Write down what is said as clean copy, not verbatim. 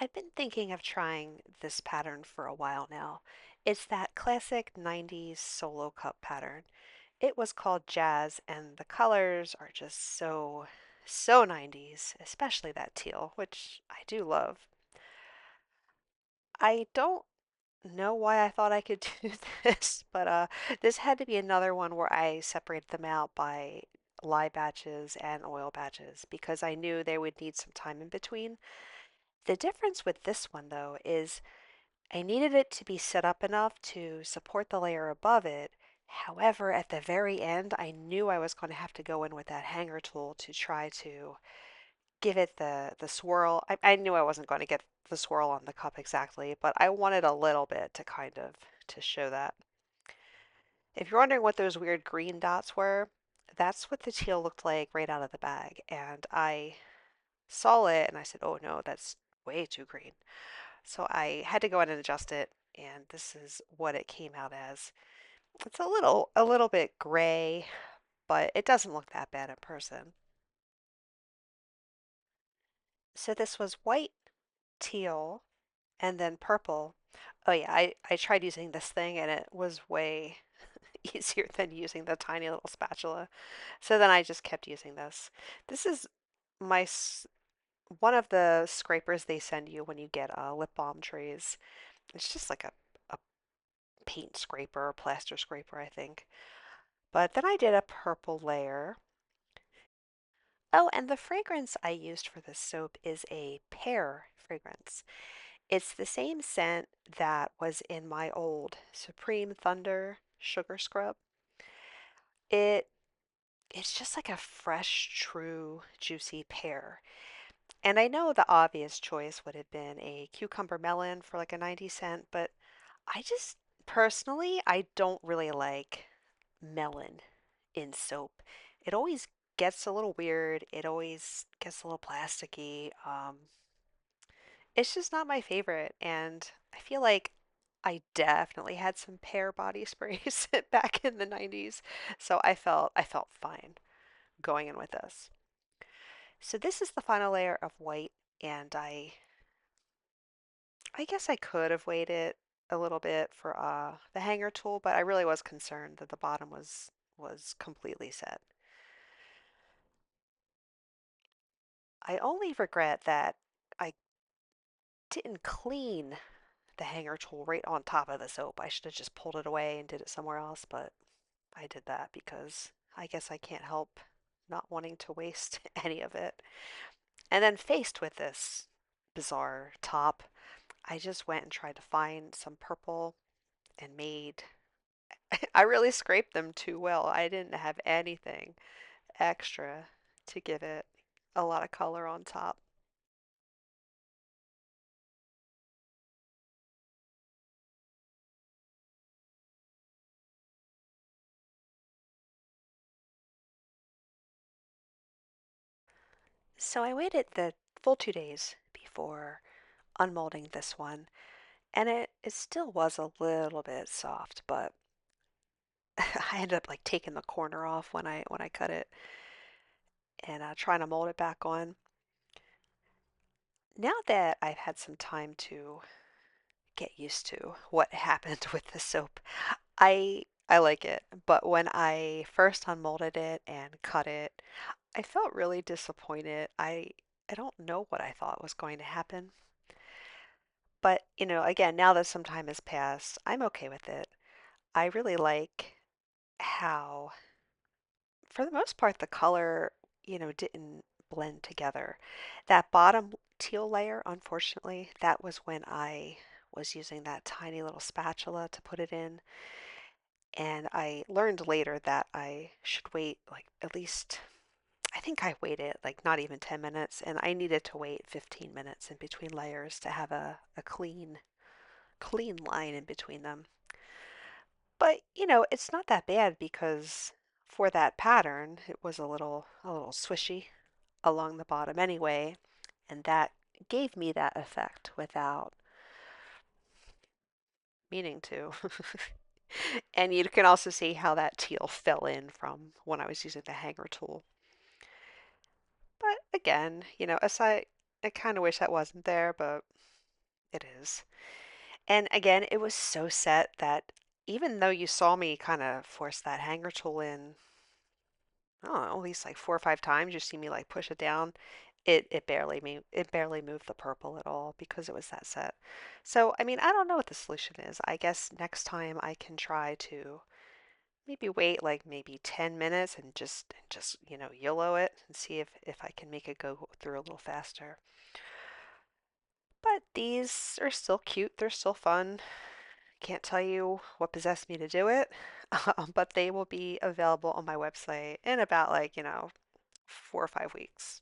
I've been thinking of trying this pattern for a while now. It's that classic 90s solo cup pattern. It was called Jazz, and the colors are just so 90s, especially that teal, which I do love. I don't know why I thought I could do this, but this had to be another one where I separated them out by lye batches and oil batches because I knew they would need some time in between. The difference with this one, though, is I needed it to be set up enough to support the layer above it. However, at the very end, I knew I was going to have to go in with that hanger tool to try to give it the swirl. I knew I wasn't going to get the swirl on the cup exactly, but I wanted a little bit to kind of to show that. If you're wondering what those weird green dots were, that's what the teal looked like right out of the bag. And I saw it and I said, oh no, that's way too green. So I had to go in and adjust it, and this is what it came out as. It's a little bit gray, but it doesn't look that bad in person. So this was white, teal, and then purple. Oh yeah, I tried using this thing and it was way easier than using the tiny little spatula. So then I just kept using this. This is my one of the scrapers they send you when you get lip balm trays. It's just like a paint scraper or plaster scraper, I think. But then I did a purple layer. Oh, and the fragrance I used for this soap is a pear fragrance. It's the same scent that was in my old Supreme Thunder sugar scrub. It it's just like a fresh, true, juicy pear. And I know the obvious choice would have been a cucumber melon for like a 90 cent, but I just personally I don't really like melon in soap. It always gets a little weird. It always gets a little plasticky. It's just not my favorite, and I feel like I definitely had some pear body sprays back in the 90s, so I felt fine going in with this. So this is the final layer of white, and I guess I could have waited a little bit for the hanger tool, but I really was concerned that the bottom was completely set. I only regret that I didn't clean the hanger tool right on top of the soap. I should have just pulled it away and did it somewhere else, but I did that because I guess I can't help not wanting to waste any of it. And then faced with this bizarre top, I just went and tried to find some purple and made I really scraped them too well. I didn't have anything extra to give it a lot of color on top. So I waited the full 2 days before unmolding this one, and it still was a little bit soft, but I ended up like taking the corner off when I cut it and trying to mold it back on. Now that I've had some time to get used to what happened with the soap, I like it. But when I first unmolded it and cut it, I felt really disappointed. I don't know what I thought was going to happen. But, again, now that some time has passed, I'm okay with it. I really like how, for the most part, the color, didn't blend together. That bottom teal layer, unfortunately, that was when I was using that tiny little spatula to put it in. And I learned later that I should wait like at least, I think I waited like not even 10 minutes, and I needed to wait 15 minutes in between layers to have a clean line in between them. But, it's not that bad because for that pattern, it was a little swishy along the bottom anyway, and that gave me that effect without meaning to. And you can also see how that teal fell in from when I was using the hanger tool. But again, aside, I kind of wish that wasn't there, but It is. And again, it was so set that even though you saw me kind of force that hanger tool in, I don't know, at least like 4 or 5 times, you see me like push it down, it barely moved the purple at all because it was that set. So, I mean, I don't know what the solution is. I guess next time I can try to maybe wait like maybe 10 minutes and just YOLO it and see if I can make it go through a little faster. But these are still cute. They're still fun. Can't tell you what possessed me to do it, but they will be available on my website in about like 4 or 5 weeks.